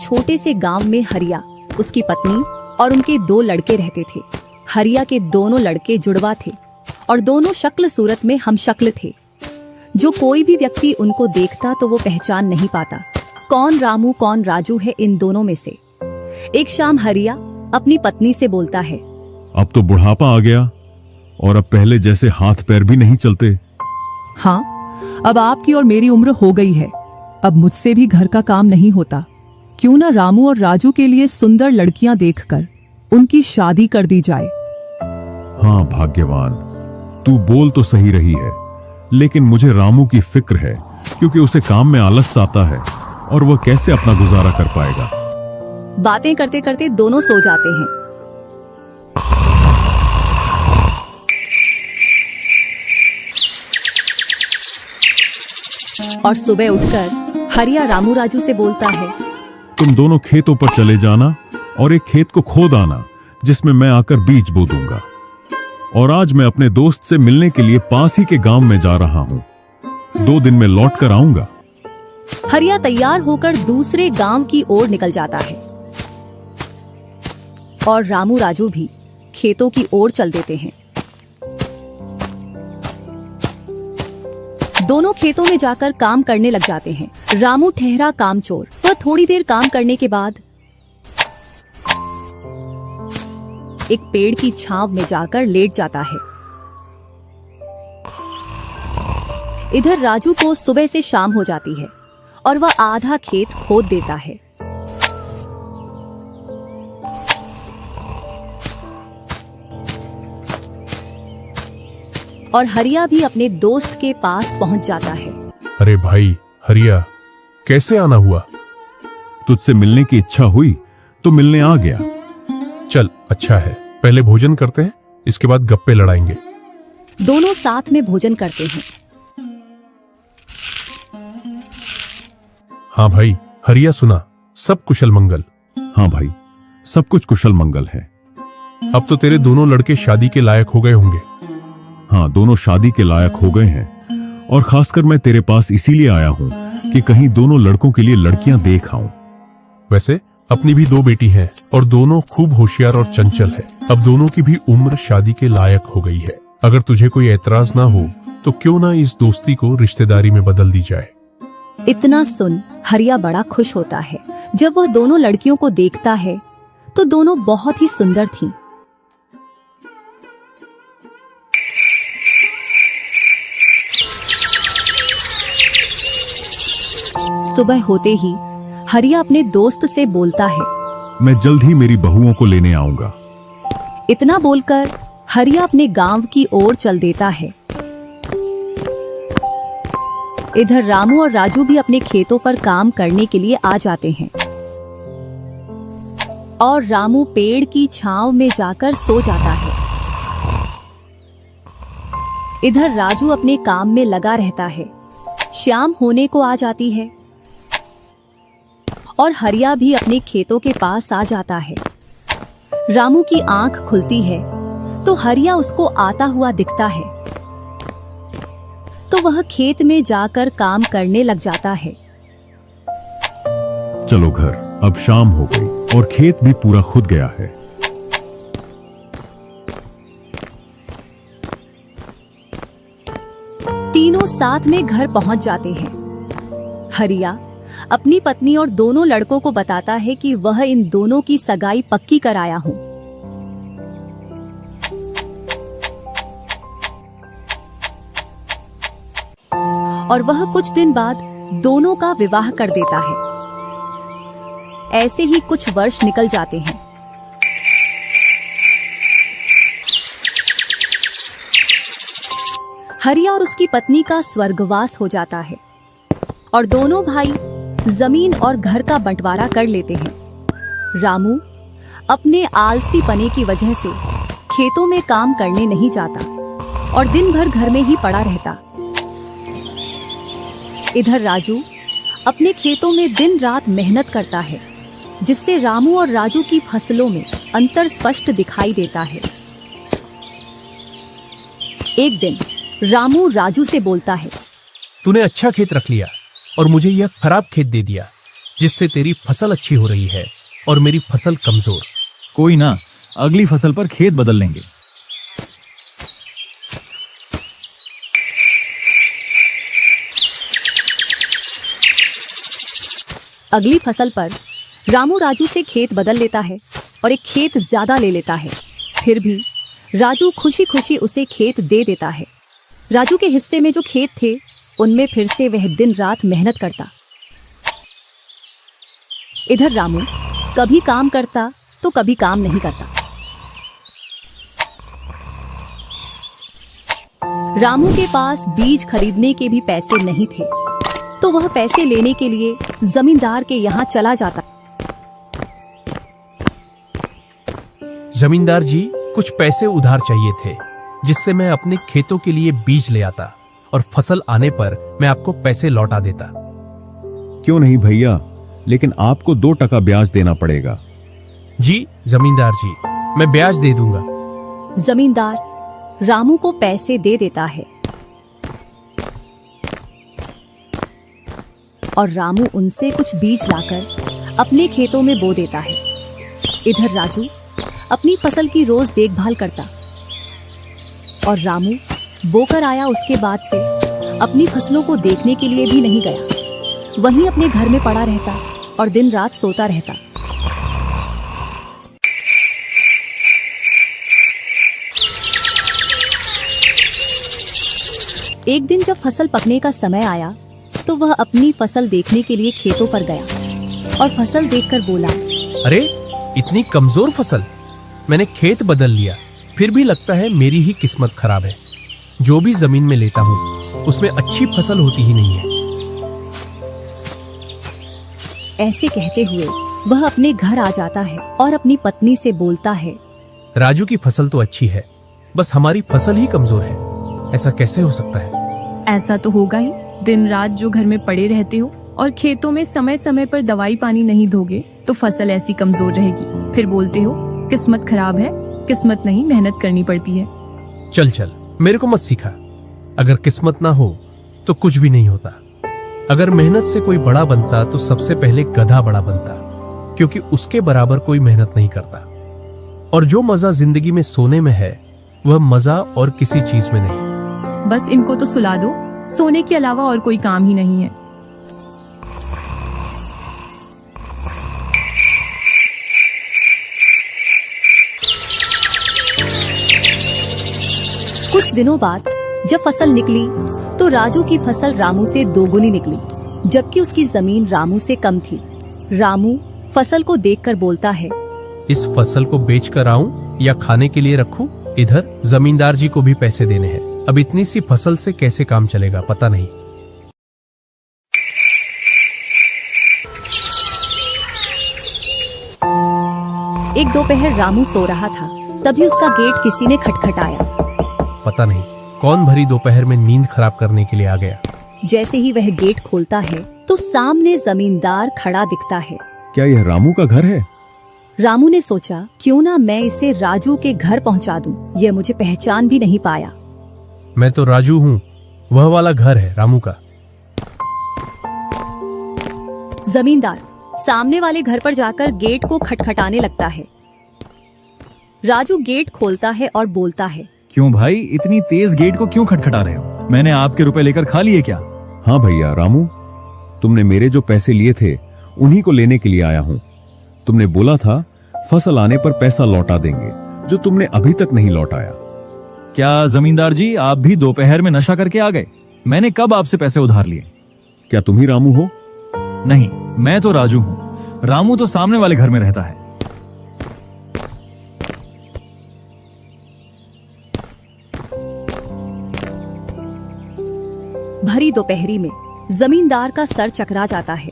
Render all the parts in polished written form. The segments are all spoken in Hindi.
छोटे से गांव में हरिया, उसकी पत्नी और उनके 2 लड़के रहते थे। हरिया के दोनों लड़के जुड़वा थे और दोनों शक्ल सूरत में हमशक्ल थे। जो कोई भी व्यक्ति उनको देखता तो वो पहचान नहीं पाता कौन रामू कौन राजू है इन दोनों में से। एक शाम हरिया अपनी पत्नी से बोलता है, अब तो बुढ़ापा आ गया और अब पहले जैसे हाथ पैर भी नहीं चलते। हाँ, अब आपकी और मेरी उम्र हो गई है, अब मुझसे भी घर का काम नहीं होता। क्यों ना रामू और राजू के लिए सुंदर लड़कियां देखकर उनकी शादी कर दी जाए। हाँ भाग्यवान, तू बोल तो सही रही है, लेकिन मुझे रामू की फिक्र है क्योंकि उसे काम में आलस आता है और वह कैसे अपना गुजारा कर पाएगा। बातें करते करते दोनों सो जाते हैं। और सुबह उठकर हरिया रामू राजू से बोलता है, तुम दोनों खेतों पर चले जाना और एक खेत को खोद आना जिसमें मैं आकर बीज बो दूंगा। और आज मैं अपने दोस्त से मिलने के लिए पास ही के गांव में जा रहा हूं। 2 दिन में लौट कर आऊंगा। हरिया तैयार होकर दूसरे गांव की ओर निकल जाता है और रामू राजू भी खेतों की ओर चल देते हैं। दोनों खेतों में जाकर काम करने लग जाते हैं। रामू ठहरा कामचोर, वह थोड़ी देर काम करने के बाद एक पेड़ की छांव में जाकर लेट जाता है। इधर राजू को सुबह से शाम हो जाती है और वह आधा खेत खोद देता है। और हरिया भी अपने दोस्त के पास पहुंच जाता है। अरे भाई हरिया, कैसे आना हुआ? तुझसे मिलने की इच्छा हुई तो मिलने आ गया। चल अच्छा है, पहले भोजन करते हैं, इसके बाद गप्पे लड़ाएंगे। दोनों साथ में भोजन करते हैं। हाँ भाई हरिया, सुना सब कुशल मंगल? हाँ भाई, सब कुछ कुशल मंगल है। अब तो तेरे दोनों लड़के शादी के लायक हो गए होंगे। हाँ, दोनों शादी के लायक हो गए हैं और खासकर मैं तेरे पास इसीलिए आया हूं कि कहीं दोनों लड़कों के लिए लड़कियां देख आऊं। वैसे अपनी भी 2 बेटी हैं और दोनों खूब होशियार और चंचल है। अब दोनों की भी उम्र शादी के लायक हो गई है। अगर तुझे कोई एतराज ना हो तो क्यों ना इस दोस्ती को रिश्तेदारी में बदल दी जाए। इतना सुन हरिया बड़ा खुश होता है। जब वह दोनों लड़कियों को देखता है तो दोनों बहुत ही सुंदर थीं। सुबह होते ही हरिया अपने दोस्त से बोलता है, मैं जल्द ही मेरी बहुओं को लेने आऊंगा। इतना बोलकर हरिया अपने गांव की ओर चल देता है। इधर रामू और राजू भी अपने खेतों पर काम करने के लिए आ जाते हैं और रामू पेड़ की छांव में जाकर सो जाता है। इधर राजू अपने काम में लगा रहता है। शाम होने को आ जाती है और हरिया भी अपने खेतों के पास आ जाता है। रामू की आंख खुलती है तो हरिया उसको आता हुआ दिखता है, तो वह खेत में जाकर काम करने लग जाता है। चलो घर, अब शाम हो गई और खेत भी पूरा खुद गया है। तीनों साथ में घर पहुंच जाते हैं। हरिया अपनी पत्नी और दोनों लड़कों को बताता है कि वह इन दोनों की सगाई पक्की कराया हूं। और वह कुछ दिन बाद दोनों का विवाह कर देता है। ऐसे ही कुछ वर्ष निकल जाते हैं। हरिया और उसकी पत्नी का स्वर्गवास हो जाता है और दोनों भाई जमीन और घर का बंटवारा कर लेते हैं। रामू अपने आलसी पने की वजह से खेतों में काम करने नहीं जाता और दिन भर घर में ही पड़ा रहता। इधर राजू अपने खेतों में दिन रात मेहनत करता है, जिससे रामू और राजू की फसलों में अंतर स्पष्ट दिखाई देता है। एक दिन रामू राजू से बोलता है, तूने अच्छा खेत रख लिया और मुझे यह खराब खेत दे दिया। जिससे तेरी फसल अच्छी हो रही है और मेरी फसल कमजोर। कोई ना, अगली फसल पर खेत बदल लेंगे। अगली फसल पर रामू राजू से खेत बदल लेता है और एक खेत ज्यादा ले लेता है। फिर भी राजू खुशी खुशी उसे खेत दे देता है। राजू के हिस्से में जो खेत थे उनमें फिर से वह दिन रात मेहनत करता। इधर रामू कभी काम करता तो कभी काम नहीं करता। रामू के पास बीज खरीदने के भी पैसे नहीं थे, तो वह पैसे लेने के लिए जमींदार के यहाँ चला जाता। जमींदार जी, कुछ पैसे उधार चाहिए थे, जिससे मैं अपने खेतों के लिए बीज ले आता और फसल आने पर मैं आपको पैसे लौटा देता। क्यों नहीं भैया, लेकिन आपको 2% ब्याज देना पड़ेगा। जी जमींदार जी, मैं ब्याज दे दूंगा। जमींदार रामू को पैसे दे देता है और रामू उनसे कुछ बीज लाकर अपने खेतों में बो देता है। इधर राजू अपनी फसल की रोज देखभाल करता और रामू बोकर आया उसके बाद से अपनी फसलों को देखने के लिए भी नहीं गया। वहीं अपने घर में पड़ा रहता और दिन रात सोता रहता। एक दिन जब फसल पकने का समय आया तो वह अपनी फसल देखने के लिए खेतों पर गया और फसल देखकर बोला, अरे इतनी कमजोर फसल! मैंने खेत बदल लिया, फिर भी लगता है मेरी ही किस्मत खराब है। जो भी जमीन में लेता हूँ उसमें अच्छी फसल होती ही नहीं है। ऐसे कहते हुए वह अपने घर आ जाता है और अपनी पत्नी से बोलता है, राजू की फसल तो अच्छी है, बस हमारी फसल ही कमजोर है। ऐसा कैसे हो सकता है? ऐसा तो होगा ही। दिन रात जो घर में पड़े रहते हो और खेतों में समय समय पर दवाई पानी नहीं दोगे तो फसल ऐसी कमजोर रहेगी। फिर बोलते हो किस्मत खराब है। किस्मत नहीं, मेहनत करनी पड़ती है। चल चल, मेरे को मत सिखा। अगर किस्मत ना हो तो कुछ भी नहीं होता। अगर मेहनत से कोई बड़ा बनता तो सबसे पहले गधा बड़ा बनता, क्योंकि उसके बराबर कोई मेहनत नहीं करता। और जो मजा जिंदगी में सोने में है वह मजा और किसी चीज में नहीं। बस इनको तो सुला दो, सोने के अलावा और कोई काम ही नहीं है। कुछ दिनों बाद जब फसल निकली तो राजू की फसल रामू से दोगुनी निकली, जबकि उसकी जमीन रामू से कम थी। रामू फसल को देखकर बोलता है, इस फसल को बेच कर आऊं या खाने के लिए रखूं? इधर जमींदार जी को भी पैसे देने हैं। अब इतनी सी फसल से कैसे काम चलेगा पता नहीं। एक दोपहर रामू सो रहा था, तभी उसका गेट किसी ने खटखटाया। पता नहीं कौन भरी दोपहर में नींद खराब करने के लिए आ गया। जैसे ही वह गेट खोलता है तो सामने जमींदार खड़ा दिखता है। क्या यह रामू का घर है? रामू ने सोचा, क्यों ना मैं इसे राजू के घर पहुंचा दूं। यह मुझे पहचान भी नहीं पाया। मैं तो राजू हूँ, वह वाला घर है रामू का। जमींदार सामने वाले घर पर जाकर गेट को खटखटाने लगता है। राजू गेट खोलता है और बोलता है, क्यों भाई, इतनी तेज गेट को क्यों खटखटा रहे हो? मैंने आपके रुपए लेकर खा लिए क्या? हाँ भैया रामू, तुमने मेरे जो पैसे लिए थे उन्हीं को लेने के लिए आया हूँ। तुमने बोला था फसल आने पर पैसा लौटा देंगे, जो तुमने अभी तक नहीं लौटाया। क्या जमींदार जी, आप भी दोपहर में नशा करके आ गए? मैंने कब आपसे पैसे उधार लिए? क्या तुम ही रामू हो? नहीं, मैं तो राजू हूँ। रामू तो सामने वाले घर में रहता है। भरी दोपहरी में जमींदार का सर चकरा जाता है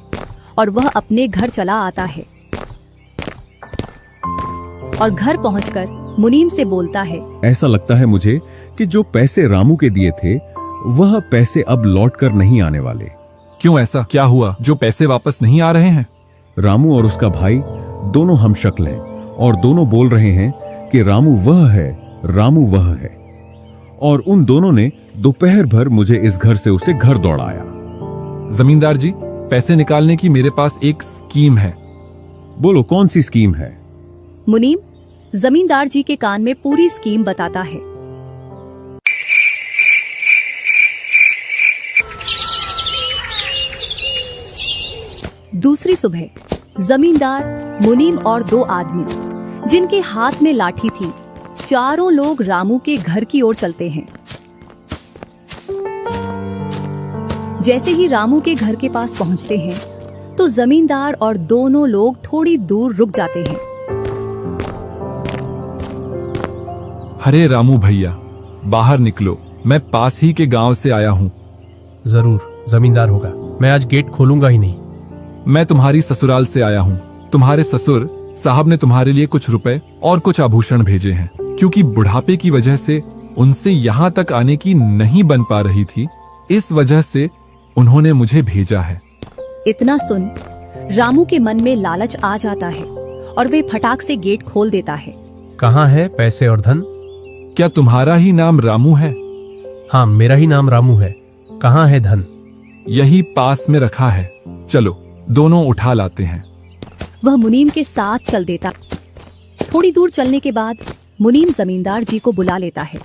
और वह अपने घर चला आता है और घर पहुंचकर मुनीम से बोलता है, ऐसा लगता है मुझे कि जो पैसे रामू के दिए थे वह पैसे अब लौट कर नहीं आने वाले। क्यों, ऐसा क्या हुआ जो पैसे वापस नहीं आ रहे हैं? रामू और उसका भाई दोनों हमशक्ल हैं और दोनों बोल रहे हैं कि रामू वह है, रामू वह है। और उन दोनों ने दोपहर भर मुझे इस घर से उसे घर दौड़ाया। जमींदार जी, पैसे निकालने की मेरे पास एक स्कीम है। बोलो कौन सी स्कीम है? मुनीम जमींदार जी के कान में पूरी स्कीम बताता है। दूसरी सुबह जमींदार, मुनीम और दो आदमी जिनके हाथ में लाठी थी, चारों लोग रामू के घर की ओर चलते हैं। जैसे ही रामू के घर के पास पहुंचते हैं तो जमींदार और दोनों लोग थोड़ी दूर रुक जाते हैं। अरे रामू भैया, बाहर निकलो, मैं पास ही के गांव से आया हूँ। जरूर जमींदार होगा, मैं आज गेट खोलूंगा ही नहीं। मैं तुम्हारी ससुराल से आया हूँ। तुम्हारे ससुर साहब ने तुम्हारे लिए कुछ रुपए और कुछ आभूषण भेजे हैं, क्योंकि बुढ़ापे की वजह से उनसे यहाँ तक आने की नहीं बन पा रही थी, इस वजह से उन्होंने मुझे भेजा है। इतना सुन रामू के मन में लालच आ जाता है और वे फटाक से गेट खोल देता है। कहाँ है पैसे और धन? क्या तुम्हारा ही नाम रामू है? हाँ, मेरा ही नाम रामू है। कहाँ है धन? यही पास में रखा है, चलो दोनों उठा लाते हैं। वह मुनीम के साथ चल देता। थोड़ी दूर चलने के बाद मुनीम जमींदार जी को बुला लेता है।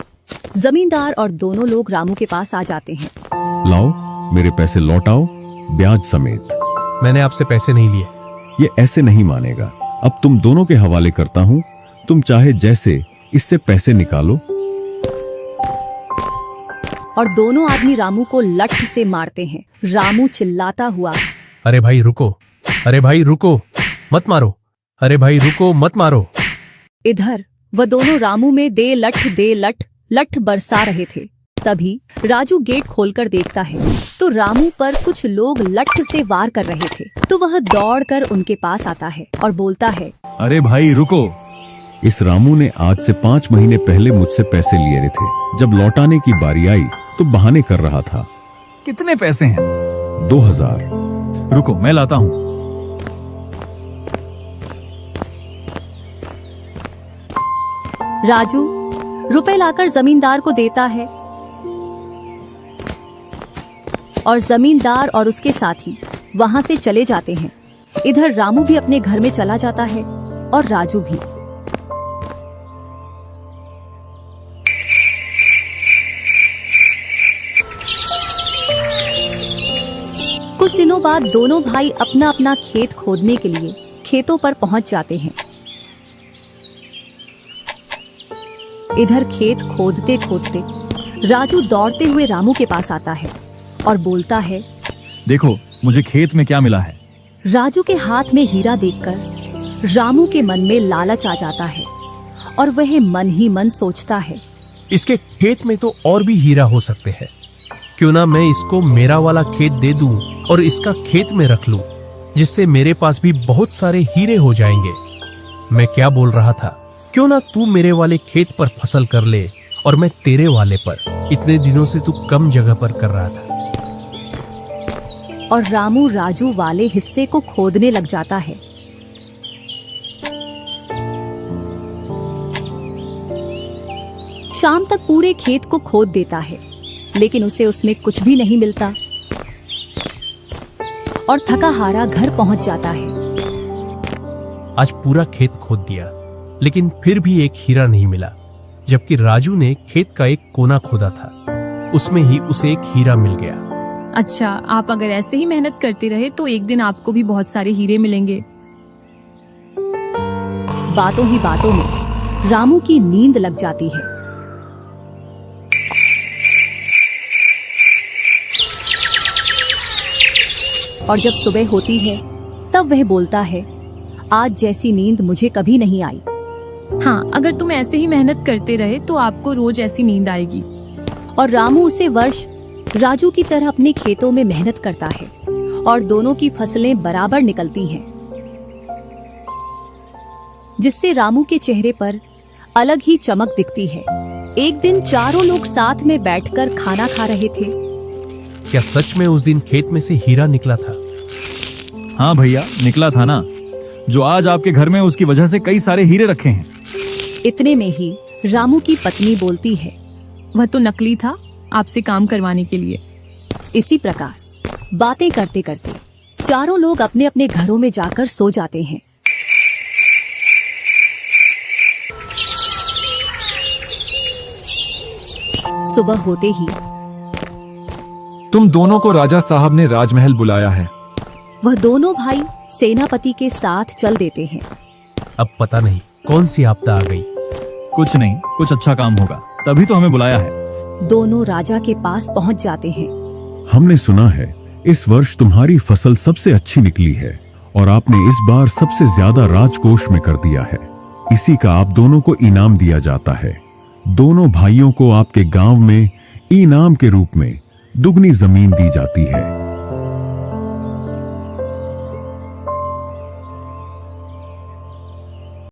जमींदार और दोनों लोग रामू के पास आ जाते हैं। लाओ मेरे पैसे लौटाओ, ब्याज समेत। मैंने आपसे पैसे नहीं लिए। ये ऐसे नहीं मानेगा। अब तुम दोनों के हवाले करता हूँ, तुम चाहे जैसे इससे पैसे निकालो। और दोनों आदमी रामू को लठ से मारते हैं। रामू चिल्लाता हुआ, अरे भाई रुको, अरे भाई रुको, मत मारो, अरे भाई रुको, मत मारो। इधर वह दोनों रामू में दे लठ लठ बरसा रहे थे। तभी राजू गेट खोलकर देखता है तो रामू पर कुछ लोग लठ से वार कर रहे थे। तो वह दौड़कर उनके पास आता है और बोलता है, अरे भाई रुको। इस रामू ने आज से 5 महीने पहले मुझसे पैसे लिए रहे थे। जब लौटाने की बारी आई तो बहाने कर रहा था। कितने पैसे हैं? 2000। रुको मैं लाता हूँ। राजू रुपए लाकर जमींदार को देता है और जमींदार और उसके साथी वहां से चले जाते हैं। इधर रामू भी अपने घर में चला जाता है और राजू भी। कुछ दिनों बाद दोनों भाई अपना अपना खेत खोदने के लिए खेतों पर पहुंच जाते हैं। इधर खेत खोदते खोदते राजू दौड़ते हुए रामू के पास आता है और बोलता है, देखो मुझे खेत में क्या मिला है। राजू के हाथ में हीरा देखकर रामू के मन में लालच आ जाता है और वह मन ही मन सोचता है, इसके खेत में तो और भी हीरा हो सकते हैं। क्यों ना मैं इसको मेरा वाला खेत दे दूं और इसका खेत में रख लूं, जिससे मेरे पास भी बहुत सारे हीरे हो जाएंगे। मैं क्या बोल रहा था, क्यों ना तू मेरे वाले खेत पर फसल कर ले और मैं तेरे वाले पर। इतने दिनों से तू कम जगह पर कर रहा था। और रामू राजू वाले हिस्से को खोदने लग जाता है। शाम तक पूरे खेत को खोद देता है, लेकिन उसे उसमें कुछ भी नहीं मिलता और थका हारा घर पहुंच जाता है। आज पूरा खेत खोद दिया, लेकिन फिर भी एक हीरा नहीं मिला, जबकि राजू ने खेत का एक कोना खोदा था, उसमें ही उसे एक हीरा मिल गया। अच्छा, आप अगर ऐसे ही मेहनत करते रहे तो एक दिन आपको भी बहुत सारे हीरे मिलेंगे। बातों ही बातों में रामू की नींद लग जाती है। और जब सुबह होती है तब वह बोलता है, आज जैसी नींद मुझे कभी नहीं आई। हाँ, अगर तुम ऐसे ही मेहनत करते रहे तो आपको रोज ऐसी नींद आएगी। और रामू उसे वर्ष राजू की तरह अपने खेतों में मेहनत करता है और दोनों की फसलें बराबर निकलती हैं, जिससे रामू के चेहरे पर अलग ही चमक दिखती है। एक दिन चारों लोग साथ में बैठकर खाना खा रहे थे। क्या सच में उस दिन खेत में से हीरा निकला था? हाँ भैया, निकला था ना। जो आज आपके घर में, उसकी वजह से कई सारे हीरे रखे हैं। इतने में ही रामू की पत्नी बोलती है, वह तो नकली था, आपसे काम करवाने के लिए। इसी प्रकार बातें करते करते चारों लोग अपने अपने घरों में जाकर सो जाते हैं। सुबह होते ही तुम दोनों को राजा साहब ने राजमहल बुलाया है। वह दोनों भाई सेनापति के साथ चल देते हैं। अब पता नहीं कौन सी आपदा आ गई। कुछ नहीं, कुछ अच्छा काम होगा, तभी तो हमें बुलाया है। दोनों राजा के पास पहुंच जाते हैं। हमने सुना है इस वर्ष तुम्हारी फसल सबसे अच्छी निकली है और आपने इस बार सबसे ज्यादा राजकोष में कर दिया है। इसी का आप दोनों को इनाम दिया जाता है। दोनों भाइयों को आपके गांव में इनाम के रूप में दुगनी जमीन दी जाती है।